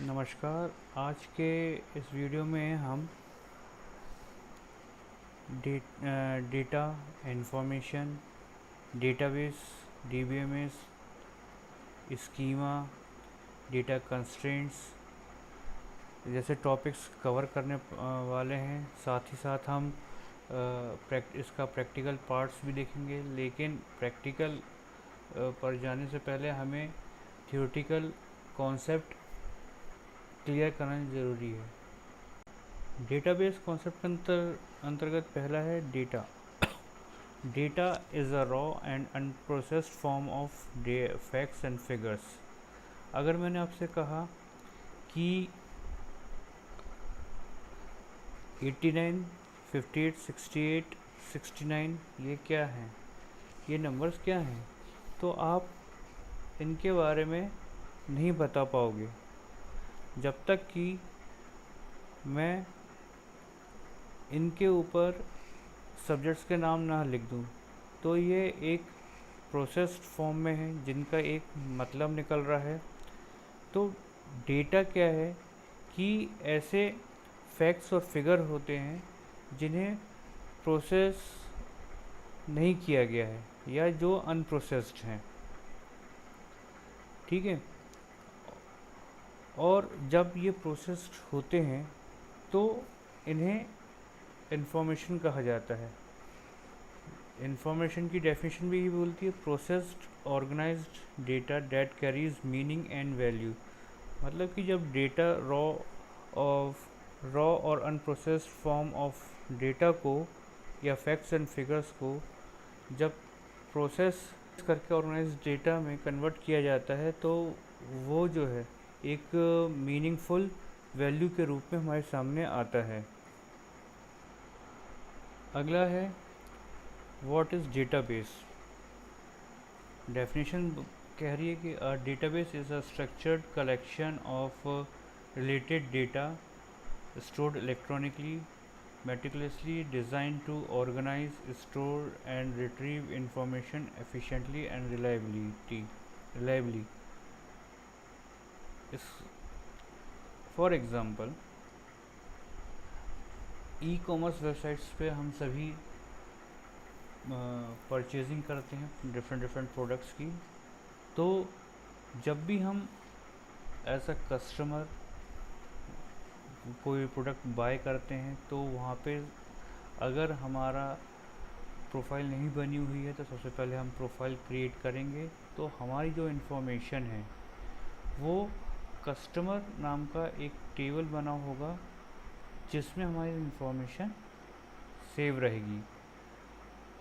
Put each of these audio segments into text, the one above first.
नमस्कार। आज के इस वीडियो में हम data information, database, DBMS, schema, data constraints जैसे टॉपिक्स कवर करने वाले हैं। साथ ही साथ हम इसका प्रैक्टिकल पार्ट्स भी देखेंगे, लेकिन प्रैक्टिकल पर जाने से पहले हमें थियोरेटिकल कॉन्सेप्ट क्लियर करना ज़रूरी है। डेटाबेस कॉन्सेप्ट के अंतर्गत पहला है data. Data is a raw and unprocessed form of facts and figures. अगर मैंने आपसे कहा कि 89, 58, 68, 69 ये क्या हैं, ये नंबर्स क्या हैं, तो आप इनके बारे में नहीं बता पाओगे जब तक कि मैं इनके ऊपर सब्जेक्ट्स के नाम ना लिख दूँ। तो ये एक प्रोसेस्ड फॉर्म में है जिनका एक मतलब निकल रहा है। तो डेटा क्या है कि ऐसे फैक्ट्स और फिगर होते हैं जिन्हें प्रोसेस नहीं किया गया है या जो अनप्रोसेस्ड हैं, ठीक है। और जब ये प्रोसेस्ड होते हैं तो इन्हें इंफॉर्मेशन कहा जाता है। इंफॉर्मेशन की डेफिनेशन भी यही बोलती है, processed organised data that carries meaning and value. मतलब कि जब डेटा रॉ और अनप्रोसेस्ड फॉर्म ऑफ डेटा को या फैक्ट्स एंड फिगर्स को जब प्रोसेस करके ऑर्गेनाइज डेटा में कन्वर्ट किया जाता है तो वो जो है एक मीनिंगफुल वैल्यू के रूप में हमारे सामने आता है। अगला है व्हाट इज़ डेटाबेस। डेफिनेशन कह रही है कि a database is a structured collection of related data stored electronically, meticulously designed to organize, store and retrieve information efficiently and reliably. For example, ecommerce websites पे हम सभी परचेजिंग करते हैं different products की। तो जब भी हम एज अ कस्टमर कोई प्रोडक्ट बाय करते हैं तो वहाँ पे अगर हमारा प्रोफाइल नहीं बनी हुई है तो सबसे पहले हम प्रोफाइल क्रिएट करेंगे। तो हमारी जो इन्फॉर्मेशन है वो कस्टमर नाम का एक टेबल बना होगा जिसमें हमारी इन्फॉर्मेशन सेव रहेगी,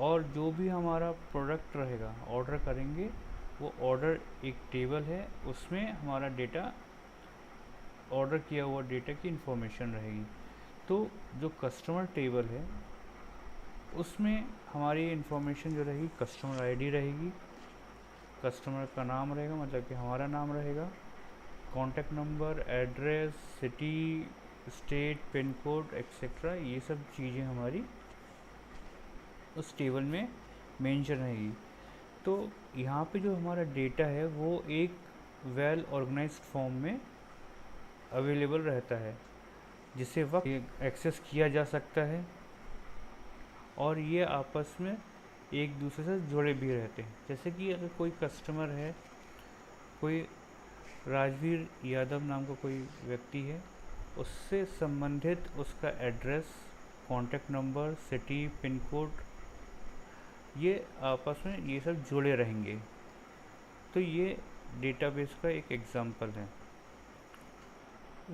और जो भी हमारा प्रोडक्ट रहेगा ऑर्डर करेंगे वो ऑर्डर एक टेबल है, उसमें हमारा डेटा, ऑर्डर किया हुआ डेटा की इन्फॉर्मेशन रहेगी। तो जो कस्टमर टेबल है उसमें हमारी इन्फॉर्मेशन जो रहेगी, कस्टमर आईडी रहेगी, कस्टमर का नाम रहेगा मतलब कि हमारा नाम रहेगा, contact number, address, city, state, pin code etcetera, ये सब चीज़ें हमारी उस टेबल में मेंशन रहेगी। तो यहाँ पे जो हमारा डेटा है वो एक वेल ऑर्गेनाइज्ड फॉर्म में अवेलेबल रहता है जिसे वक्त एक्सेस किया जा सकता है, और ये आपस में एक दूसरे से जुड़े भी रहते हैं। जैसे कि अगर कोई कस्टमर है, कोई राजवीर यादव नाम का कोई व्यक्ति है, उससे संबंधित उसका address, contact number, city, pin code, ये आपस में ये सब जुड़े रहेंगे। तो ये डेटाबेस का एक एग्जांपल है।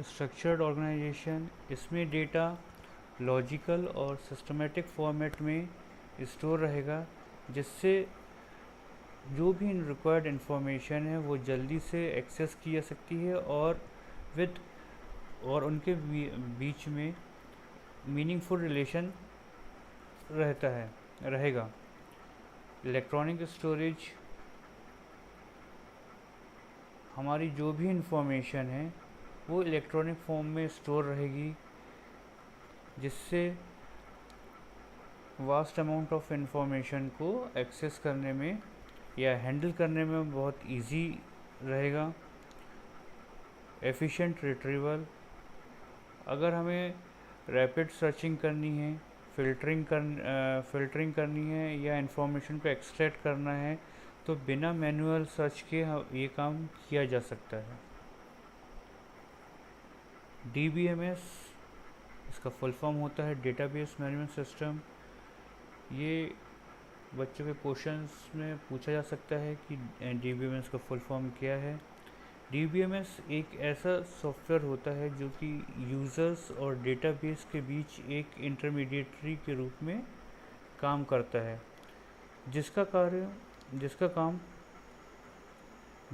स्ट्रक्चर्ड ऑर्गेनाइजेशन, इसमें डेटा लॉजिकल और सिस्टमेटिक फॉर्मेट में स्टोर रहेगा जिससे जो भी रिक्वायर्ड इन्फॉर्मेशन है वो जल्दी से एक्सेस की जा सकती है, और उनके बीच में मीनिंगफुल रिलेशन रहेगा। इलेक्ट्रॉनिक स्टोरेज, हमारी जो भी इन्फॉर्मेशन है वो इलेक्ट्रॉनिक फॉर्म में स्टोर रहेगी जिससे वास्ट अमाउंट ऑफ इन्फॉर्मेशन को एक्सेस करने में या हैंडल करने में बहुत इजी रहेगा। एफिशिएंट रिट्रीवल, अगर हमें रैपिड सर्चिंग करनी है, फिल्टरिंग करनी है या इंफॉर्मेशन को एक्सट्रैक्ट करना है तो बिना मैनुअल सर्च के ये काम किया जा सकता है। DBMS, इसका फुल फॉर्म होता है डेटाबेस मैनेजमेंट सिस्टम। ये बच्चों के क्वेश्चंस में पूछा जा सकता है कि DBMS का फुल फॉर्म क्या है। DBMS एक ऐसा सॉफ्टवेयर होता है जो कि यूज़र्स और डेटाबेस के बीच एक इंटरमीडिएटरी के रूप में काम करता है, जिसका काम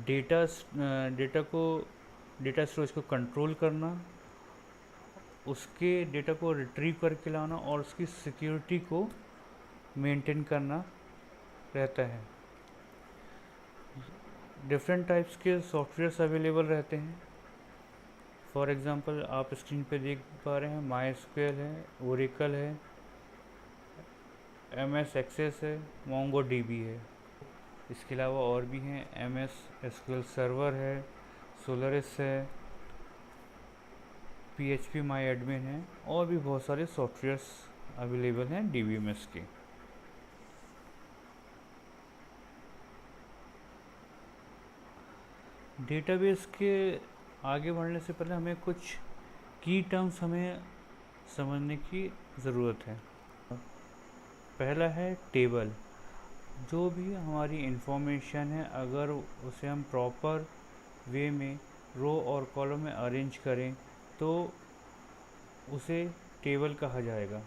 डेटा स्टोरेज को कंट्रोल करना, उसके डेटा को रिट्रीव करके लाना और उसकी सिक्योरिटी को मेंटेन करना रहता है। डिफरेंट टाइप्स के सॉफ्टवेयर्स अवेलेबल रहते हैं। फॉर एग्जांपल आप स्क्रीन पे देख पा रहे हैं MySQL है, ओरेकल है, MS एक्सेस है, MongoDB है। इसके अलावा और भी हैं, MS SQL सर्वर है, सोलरिस है, PHP MyAdmin है और भी बहुत सारे सॉफ्टवेयर्स अवेलेबल हैं DBMS के। डेटाबेस के आगे बढ़ने से पहले हमें कुछ की टर्म्स हमें समझने की ज़रूरत है। पहला है टेबल। जो भी हमारी इंफॉर्मेशन है अगर उसे हम प्रॉपर वे में रो और कॉलम में अरेंज करें तो उसे टेबल कहा जाएगा।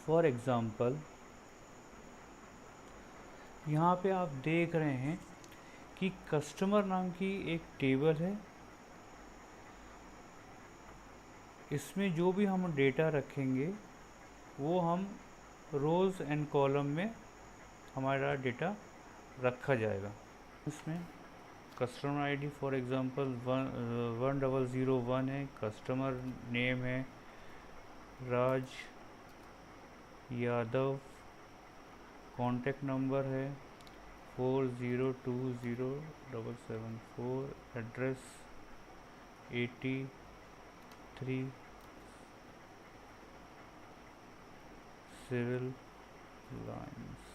फॉर एग्ज़ाम्पल यहाँ पे आप देख रहे हैं कि कस्टमर नाम की एक टेबल है। इसमें जो भी हम डेटा रखेंगे वो हम रोज़ एंड कॉलम में हमारा डेटा रखा जाएगा। इसमें कस्टमर आईडी फॉर एग्ज़ाम्पल 1001 है, कस्टमर नेम है राज यादव, कॉन्टेक्ट नंबर है 40207774, एड्रेस 83 सिविल लाइन्स।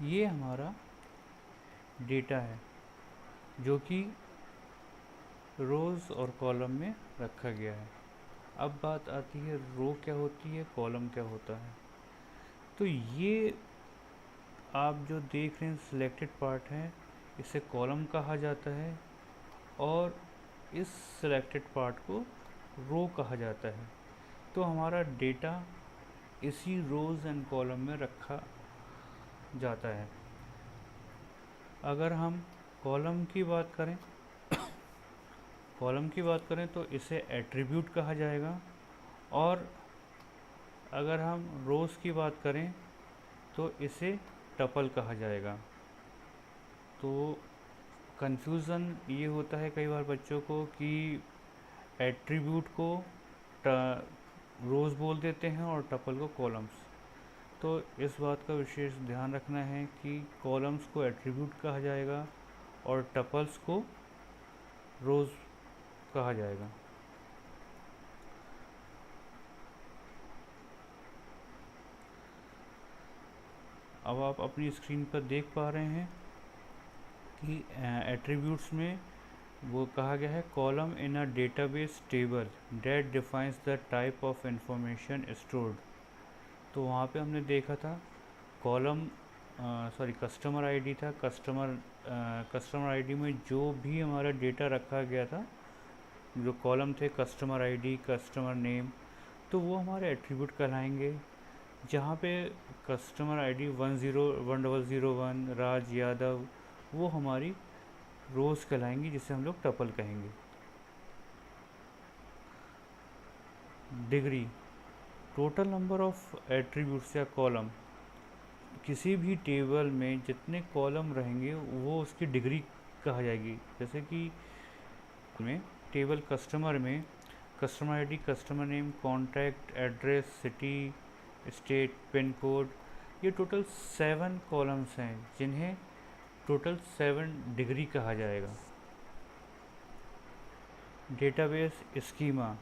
ये हमारा डेटा है जो कि रोज़ और कॉलम में रखा गया है। अब बात आती है रो क्या होती है, कॉलम क्या होता है। तो ये आप जो देख रहे हैं सिलेक्टेड पार्ट है, इसे कॉलम कहा जाता है और इस सिलेक्टेड पार्ट को रो कहा जाता है। तो हमारा डेटा इसी रोज़ एंड कॉलम में रखा जाता है। अगर हम कॉलम की बात करें तो इसे एट्रीब्यूट कहा जाएगा और अगर हम रोज़ की बात करें तो इसे टपल कहा जाएगा। तो कंफ्यूज़न ये होता है कई बार बच्चों को कि एट्रीब्यूट को रोज़ बोल देते हैं और टपल को कॉलम्स। तो इस बात का विशेष ध्यान रखना है कि कॉलम्स को एट्रीब्यूट कहा जाएगा और टपल्स को रोज़ कहा जाएगा। अब आप अपनी स्क्रीन पर देख पा रहे हैं कि एट्रीब्यूट्स में वो कहा गया है column in a database table that defines the type of information stored. तो वहाँ पे हमने देखा था कॉलम कस्टमर आईडी था। कस्टमर आईडी में जो भी हमारा डेटा रखा गया था, जो कॉलम थे कस्टमर आईडी, कस्टमर नेम, तो वो हमारे एट्रीब्यूट कहलाएंगे। जहाँ पे कस्टमर आईडी 1001 राज यादव, वो हमारी रोज़ कहलाएंगी जिसे हम लोग टपल कहेंगे। Degree total number of attributes या कॉलम, किसी भी टेबल में जितने कॉलम रहेंगे वो उसकी डिग्री कहा जाएगी। जैसे कि में टेबल कस्टमर में customer ID, customer name, contact, address, city, state, pin code, ये टोटल 7 कॉलम्स हैं जिन्हें टोटल 7 डिग्री कहा जाएगा। Database schema,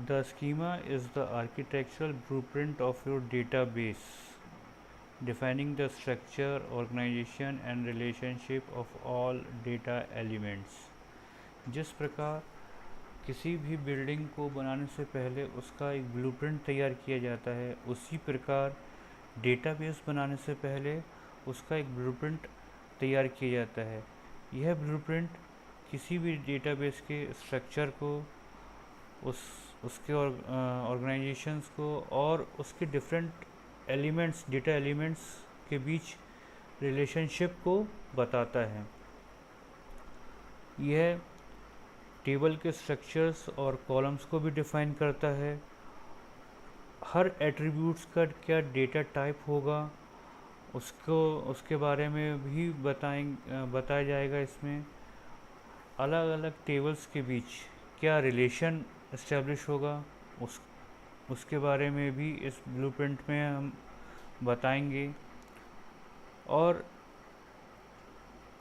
the schema is the architectural blueprint of your database defining the structure, organization and relationship of all data elements। जिस प्रकार किसी भी building को बनाने से पहले उसका एक ब्लूप्रिंट तैयार किया जाता है, उसी प्रकार डेटाबेस बनाने से पहले उसका एक ब्लूप्रिंट तैयार किया जाता है। यह ब्लूप्रिंट किसी भी डेटाबेस के स्ट्रक्चर को, उसके ऑर्गेनाइजेशंस को और उसके डिफरेंट एलिमेंट्स, डेटा एलिमेंट्स के बीच रिलेशनशिप को बताता है। यह टेबल के स्ट्रक्चर्स और कॉलम्स को भी डिफाइन करता है। हर एट्रीब्यूट्स का क्या डेटा टाइप होगा उसके बारे में भी बताया जाएगा। इसमें अलग अलग टेबल्स के बीच क्या रिलेशन एस्टेब्लिश होगा उसके बारे में भी इस ब्लूप्रिंट में हम बताएंगे। और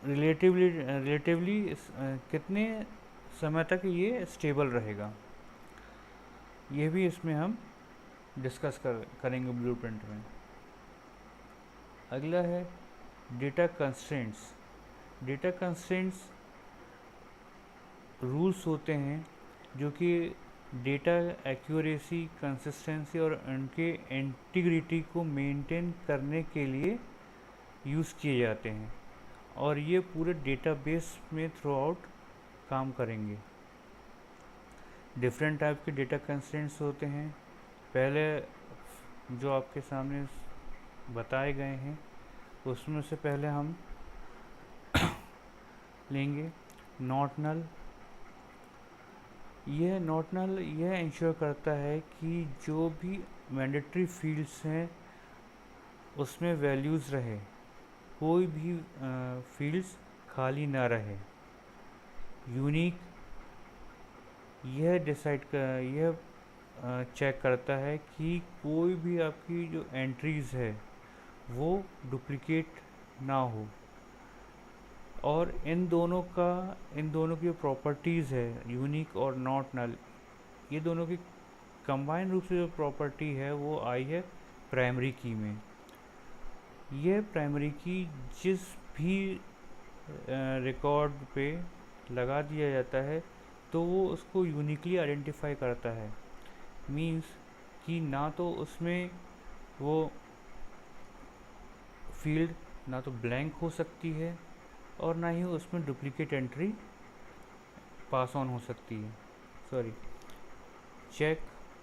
रिलेटिवली कितने समय तक ये स्टेबल रहेगा, ये भी इसमें हम डिस्कस करेंगे ब्लूप्रिंट में। अगला है data constraints. Data constraints rules होते हैं जो कि डेटा एक्यूरेसी, कंसिस्टेंसी और उनके इंटीग्रिटी को मेंटेन करने के लिए यूज़ किए जाते हैं और ये पूरे डेटाबेस में थ्रू आउट काम करेंगे। डिफरेंट टाइप के डेटा कंस्ट्रेंट्स होते हैं। पहले जो आपके सामने बताए गए हैं उसमें से पहले हम लेंगे नॉट नल। यह नॉट नल यह इंश्योर करता है कि जो भी मैंडेटरी फील्ड्स हैं उसमें वैल्यूज़ रहे, कोई भी फील्ड्स खाली ना रहे। यूनिक यह चेक करता है कि कोई भी आपकी जो एंट्रीज़ है वो डुप्लिकेट ना हो। और इन दोनों की प्रॉपर्टीज़ है यूनिक और नॉट नल, ये दोनों की कंबाइन रूप से जो प्रॉपर्टी है वो आई है प्राइमरी की में। यह प्राइमरी की जिस भी रिकॉर्ड पे लगा दिया जाता है तो वो उसको यूनिकली आइडेंटिफाई करता है। मींस कि ना तो उसमें वो फील्ड ना तो ब्लैंक हो सकती है और ना ही उसमें डुप्लीकेट एंट्री पास ऑन हो सकती है। चेक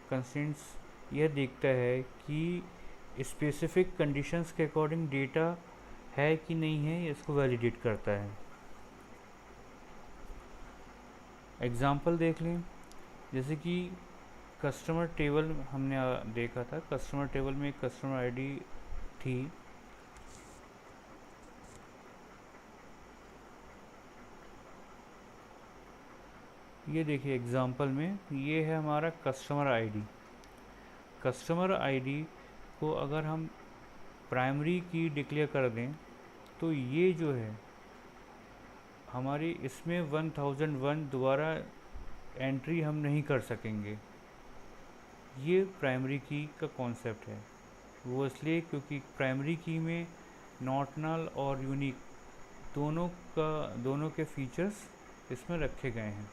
कंस्ट्रेंट्स यह देखता है कि स्पेसिफिक कंडीशंस के अकॉर्डिंग डेटा है कि नहीं है, इसको वैलिडेट करता है। एग्जाम्पल देख लें, जैसे कि कस्टमर टेबल हमने देखा था। कस्टमर टेबल में एक कस्टमर आईडी थी। ये देखिए एग्जाम्पल में ये है हमारा कस्टमर आईडी। कस्टमर आईडी को अगर हम प्राइमरी की डिक्लेयर कर दें तो ये जो है हमारी इसमें 1001 दोबारा एंट्री हम नहीं कर सकेंगे। ये प्राइमरी की का कॉन्सेप्ट है। वो इसलिए क्योंकि प्राइमरी की में नॉट नल और यूनिक दोनों के फीचर्स इसमें रखे गए हैं।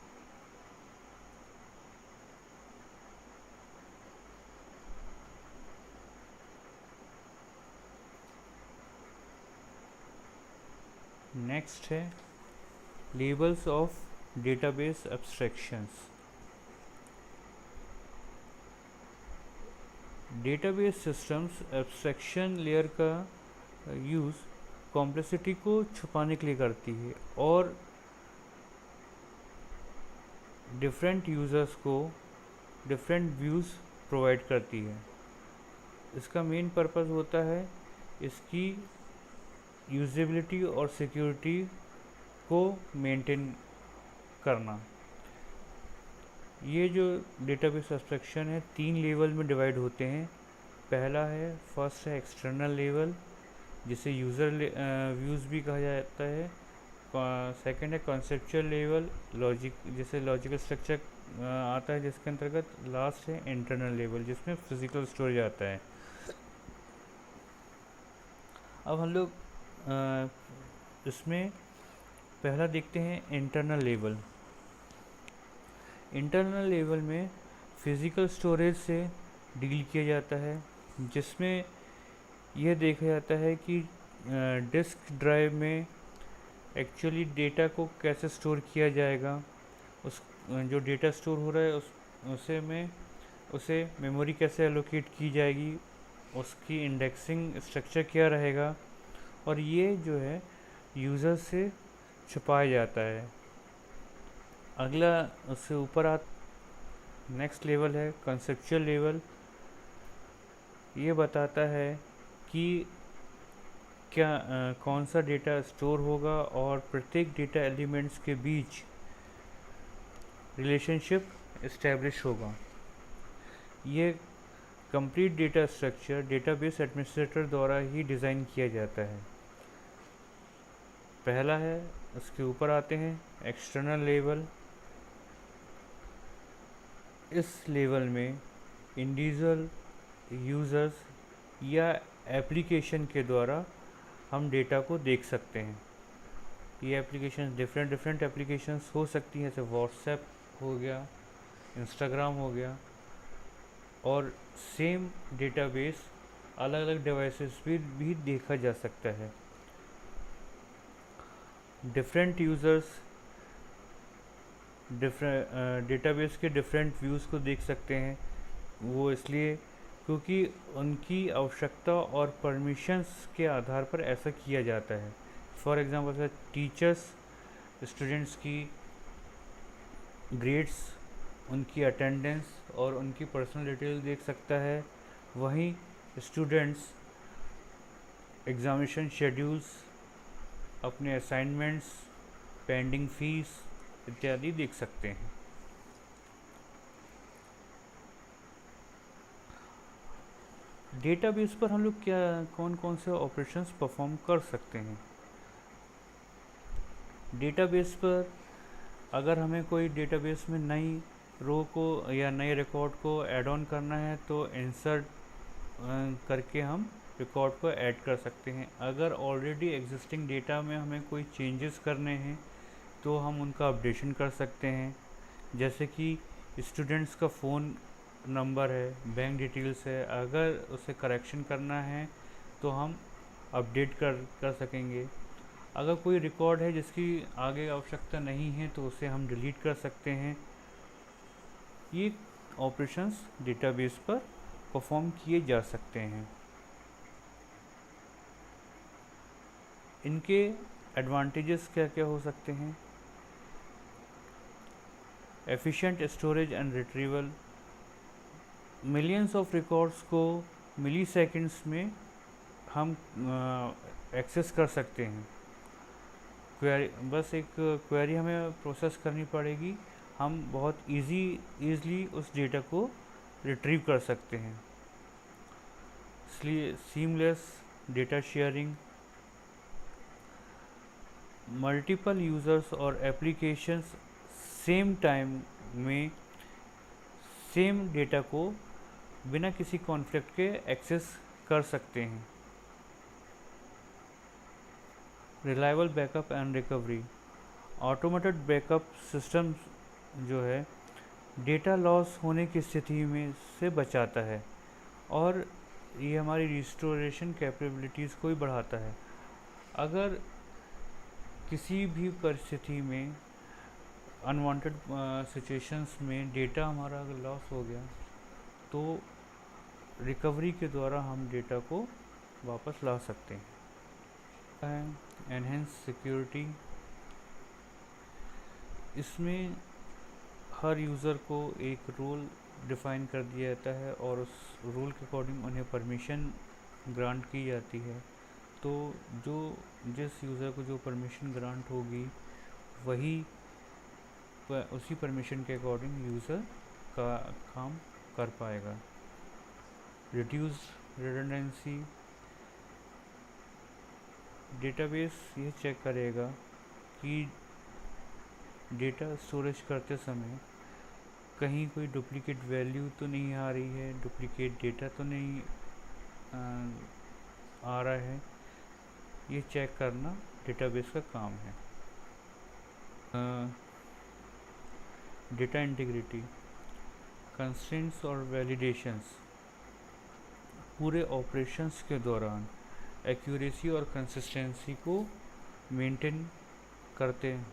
नेक्स्ट है labels of database abstractions. Database systems abstraction layer का यूज़ कॉम्प्लेक्सिटी को छुपाने के लिए करती है और डिफरेंट यूज़र्स को डिफरेंट व्यूज़ प्रोवाइड करती है। इसका मेन पर्पस होता है इसकी यूजेबिलिटी और सिक्योरिटी को मेंटेन करना। ये जो डेटाबेस एब्स्ट्रैक्शन है 3 लेवल में डिवाइड होते हैं। पहला है फर्स्ट है एक्सटर्नल लेवल, जिसे यूज़र व्यूज़ भी कहा जाता है। सेकंड है कॉन्सेप्चुअल लेवल, जैसे लॉजिकल स्ट्रक्चर आता है जिसके अंतर्गत। लास्ट है इंटरनल लेवल, जिसमें फिजिकल स्टोरेज आता है। अब हम लोग इसमें पहला देखते हैं इंटरनल लेवल। इंटरनल लेवल में फिजिकल स्टोरेज से डील किया जाता है, जिसमें यह देखा जाता है कि डिस्क ड्राइव में एक्चुअली डेटा को कैसे स्टोर किया जाएगा। उस जो डेटा स्टोर हो रहा है उसे मेमोरी कैसे एलोकेट की जाएगी, उसकी इंडेक्सिंग स्ट्रक्चर क्या रहेगा, और ये जो है यूज़र से छुपाया जाता है। अगला उससे ऊपर नेक्स्ट लेवल है कंसेप्चुअल लेवल। ये बताता है कि कौन सा डेटा स्टोर होगा और प्रत्येक डेटा एलिमेंट्स के बीच रिलेशनशिप इस्टेब्लिश होगा। ये complete data structure database administrator द्वारा ही डिज़ाइन किया जाता है। पहला है, उसके ऊपर आते हैं एक्सटर्नल लेवल। इस लेवल में इंडिविजुअल यूज़र्स या एप्लीकेशन के द्वारा हम डेटा को देख सकते हैं। ये एप्लीकेशन डिफरेंट एप्लीकेशंस हो सकती हैं, जैसे व्हाट्सएप हो गया, इंस्टाग्राम हो गया, और सेम डेटाबेस अलग अलग डिवाइसेस भी देखा जा सकता है। डिफरेंट यूज़र्स डेटाबेस के डिफरेंट व्यूज़ को देख सकते हैं। वो इसलिए क्योंकि उनकी आवश्यकता और परमिशंस के आधार पर ऐसा किया जाता है। फॉर एग्ज़ाम्पल टीचर्स स्टूडेंट्स की ग्रेड्स, उनकी अटेंडेंस और उनकी पर्सनल डिटेल देख सकता है। वहीं स्टूडेंट्स एग्ज़ामिनेशन शेड्यूल्स, अपने असाइनमेंट्स, पेंडिंग फीस इत्यादि देख सकते हैं। डेटाबेस पर हम लोग कौन कौन से ऑपरेशंस परफॉर्म कर सकते हैं। डेटाबेस पर अगर हमें कोई डेटाबेस में नई रो को या नए रिकॉर्ड को ऐड ऑन करना है तो इंसर्ट करके हम रिकॉर्ड को ऐड कर सकते हैं। अगर ऑलरेडी एग्जिस्टिंग डेटा में हमें कोई चेंजेस करने हैं तो हम उनका अपडेशन कर सकते हैं। जैसे कि स्टूडेंट्स का फ़ोन नंबर है, बैंक डिटेल्स है, अगर उसे करेक्शन करना है तो हम अपडेट कर सकेंगे। अगर कोई रिकॉर्ड है जिसकी आगे आवश्यकता नहीं है तो उसे हम डिलीट कर सकते हैं। ये ऑपरेशंस डेटाबेस पर परफॉर्म किए जा सकते हैं। इनके एडवांटेजेस क्या क्या हो सकते हैं। Efficient storage and retrieval, millions of records को मिली सेकेंड्स में हम एक्सेस कर सकते हैं। बस एक क्वेरी हमें प्रोसेस करनी पड़ेगी, हम बहुत ईज़िली उस डेटा को रिट्रीव कर सकते हैं। इसलिए seamless data sharing, multiple users और एप्लीकेशंस सेम टाइम में सेम डेटा को बिना किसी कॉन्फ्लिक्ट के एक्सेस कर सकते हैं। Reliable backup and recovery, automated backup system जो है डेटा लॉस होने की स्थिति में से बचाता है और ये हमारी रिस्टोरेशन कैपेबिलिटीज़ को भी बढ़ाता है। अगर किसी भी परिस्थिति में अनवांटेड सिचुएशंस में डेटा हमारा अगर लॉस हो गया तो रिकवरी के द्वारा हम डेटा को वापस ला सकते हैं। एनहेंस सिक्योरिटी, इसमें हर यूज़र को एक रोल डिफ़ाइन कर दिया जाता है और उस रूल के अकॉर्डिंग उन्हें परमिशन ग्रांट की जाती है। तो जो जिस यूज़र को जो परमिशन ग्रांट होगी वही उसी परमिशन के अकॉर्डिंग यूज़र का काम कर पाएगा। रिड्यूस रिडंडेंसी, डेटाबेस ये चेक करेगा कि डेटा स्टोरेज करते समय कहीं कोई डुप्लीकेट वैल्यू तो नहीं आ रही है, डुप्लीकेट डेटा तो नहीं आ रहा है। ये चेक करना डेटाबेस का काम है। डेटा इंटीग्रिटी, कंस्ट्रेंट्स और वैलिडेशंस पूरे ऑपरेशंस के दौरान एक्यूरेसी और कंसिस्टेंसी को मेंटेन करते हैं।